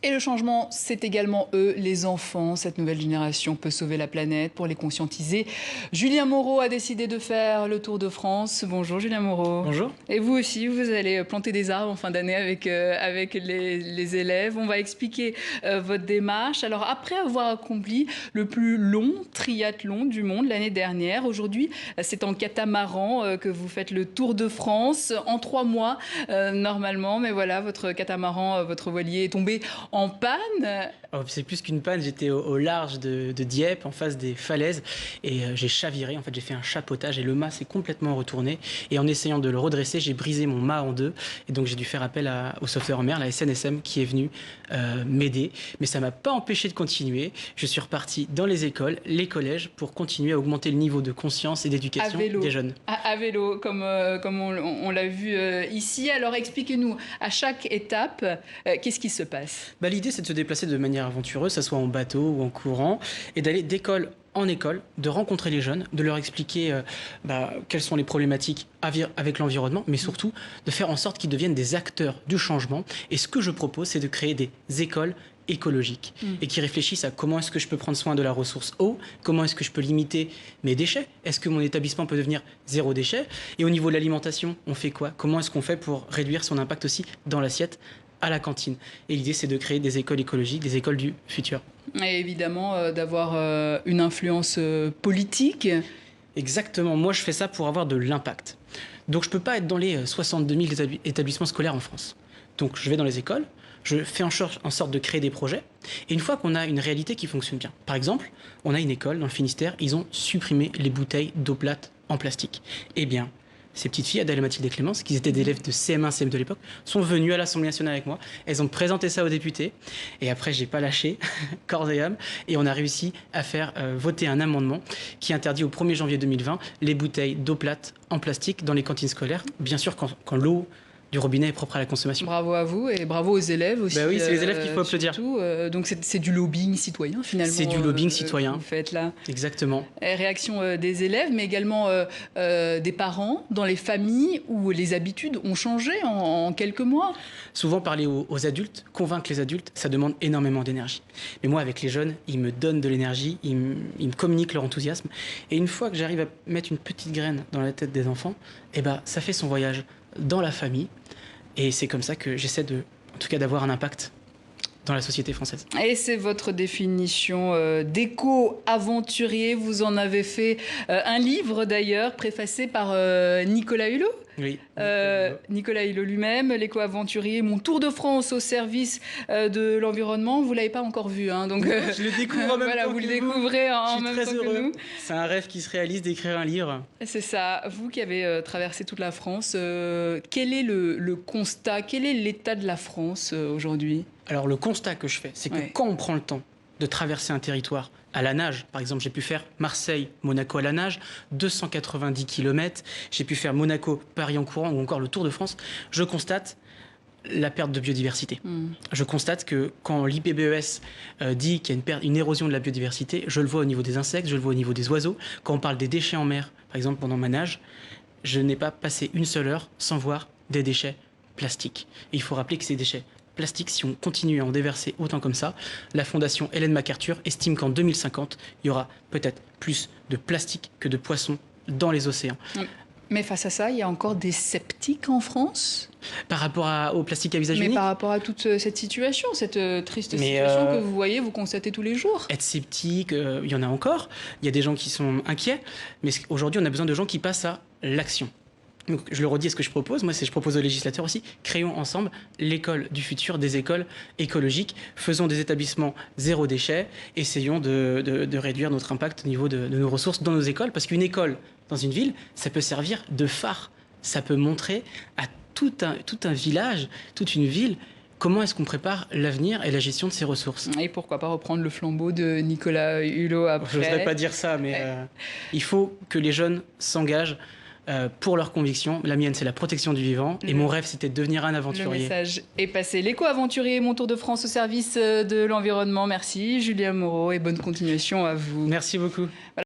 Et le changement, c'est également eux, les enfants. Cette nouvelle génération peut sauver la planète. Pour les conscientiser, Julien Moreau a décidé de faire le tour de France. Bonjour Julien Moreau. Bonjour. Et vous aussi, vous allez planter des arbres en fin d'année avec les élèves. On va expliquer votre démarche. Alors après avoir accompli le plus long triathlon du monde l'année dernière, aujourd'hui c'est en catamaran que vous faites le tour de France en 3 mois normalement. Mais voilà, votre catamaran, votre voilier est tombé en panne. Oh, c'est plus qu'une panne, j'étais au large de Dieppe, en face des falaises, et j'ai chaviré, en fait j'ai fait un chapeautage et le mât s'est complètement retourné. Et en essayant de le redresser, j'ai brisé mon mât en deux, et donc j'ai dû faire appel au sauveteur en mer, la SNSM, qui est venue m'aider. Mais ça ne m'a pas empêché de continuer. Je suis reparti dans les écoles, les collèges, pour continuer à augmenter le niveau de conscience et d'éducation des jeunes. À vélo, comme on l'a vu ici. Alors expliquez-nous, à chaque étape, qu'est-ce qui se passe? L'idée, c'est de se déplacer de manière aventureuse, que ce soit en bateau ou en courant, et d'aller d'école en école, de rencontrer les jeunes, de leur expliquer quelles sont les problématiques avec l'environnement, mais surtout de faire en sorte qu'ils deviennent des acteurs du changement. Et ce que je propose, c'est de créer des écoles écologiques et qui réfléchissent à comment est-ce que je peux prendre soin de la ressource eau, comment est-ce que je peux limiter mes déchets, est-ce que mon établissement peut devenir zéro déchet, et au niveau de l'alimentation, on fait quoi, comment est-ce qu'on fait pour réduire son impact aussi dans l'assiette à la cantine. Et l'idée, c'est de créer des écoles écologiques, des écoles du futur. Et évidemment, d'avoir une influence politique. Exactement. Moi, je fais ça pour avoir de l'impact. Donc, je ne peux pas être dans les 62 000 établissements scolaires en France. Donc, je vais dans les écoles, je fais en sorte de créer des projets. Et une fois qu'on a une réalité qui fonctionne bien, par exemple, on a une école dans le Finistère, ils ont supprimé les bouteilles d'eau plate en plastique. Eh bien, ces petites filles, Adèle, Mathilde et Clémence, qui étaient des élèves de CM1, CM2 de l'époque, sont venues à l'Assemblée nationale avec moi. Elles ont présenté ça aux députés. Et après, j'ai pas lâché, corps et âme. Et on a réussi à faire voter un amendement qui interdit au 1er janvier 2020 les bouteilles d'eau plate en plastique dans les cantines scolaires. Bien sûr, quand l'eau du robinet est propre à la consommation. Bravo à vous et bravo aux élèves aussi. Oui, c'est les élèves qu'il faut applaudir. Donc c'est du lobbying citoyen finalement. C'est du lobbying citoyen. Vous faites là. Exactement. Réaction des élèves, mais également des parents dans les familles où les habitudes ont changé en quelques mois. Souvent parler aux adultes, convaincre les adultes, ça demande énormément d'énergie. Mais moi, avec les jeunes, ils me donnent de l'énergie, ils me communiquent leur enthousiasme. Et une fois que j'arrive à mettre une petite graine dans la tête des enfants, ça fait son voyage dans la famille. Et c'est comme ça que j'essaie en tout cas d'avoir un impact dans la société française. Et c'est votre définition d'éco-aventurier. Vous en avez fait un livre d'ailleurs, préfacé par Nicolas Hulot. Oui. Nicolas Hulot lui-même, l'éco-aventurier, mon tour de France au service de l'environnement. Vous ne l'avez pas encore vu, hein, donc je le découvre en même temps vous que le découvrez en même temps que nous. C'est un rêve qui se réalise d'écrire un livre. C'est ça. Vous qui avez traversé toute la France, quel est le constat, quel est l'état de la France aujourd'hui? Alors le constat que je fais, c'est que quand on prend le temps de traverser un territoire à la nage, par exemple, j'ai pu faire Marseille-Monaco à la nage, 290 km, j'ai pu faire Monaco-Paris en courant ou encore le Tour de France, je constate la perte de biodiversité. Je constate que quand l'IPBES dit qu'il y a une érosion de la biodiversité, je le vois au niveau des insectes, je le vois au niveau des oiseaux. Quand on parle des déchets en mer, par exemple, pendant ma nage, je n'ai pas passé une seule heure sans voir des déchets plastiques. Et il faut rappeler que ces déchets plastique, si on continue à en déverser autant comme ça, la fondation Ellen MacArthur estime qu'en 2050, il y aura peut-être plus de plastique que de poissons dans les océans. Mais face à ça, il y a encore des sceptiques en France? Par rapport au plastique à usage unique? Mais par rapport à toute cette situation, cette triste situation que vous voyez, vous constatez tous les jours. Être sceptique, il y en a encore. Il y a des gens qui sont inquiets. Mais aujourd'hui, on a besoin de gens qui passent à l'action. Donc, je le redis, ce que je propose, moi, je propose aux législateurs aussi, créons ensemble l'école du futur, des écoles écologiques, faisons des établissements zéro déchet, essayons de réduire notre impact au niveau de nos ressources dans nos écoles, parce qu'une école dans une ville, ça peut servir de phare, ça peut montrer à tout un village, toute une ville, comment est-ce qu'on prépare l'avenir et la gestion de ces ressources. Et pourquoi pas reprendre le flambeau de Nicolas Hulot après. Je n'oserais pas dire ça, mais il faut que les jeunes s'engagent pour leurs convictions. La mienne, c'est la protection du vivant. Et mon rêve, c'était de devenir un aventurier. Le message est passé. L'éco-aventurier, mon tour de France au service de l'environnement. Merci Julien Moreau et bonne continuation à vous. Merci beaucoup. Voilà.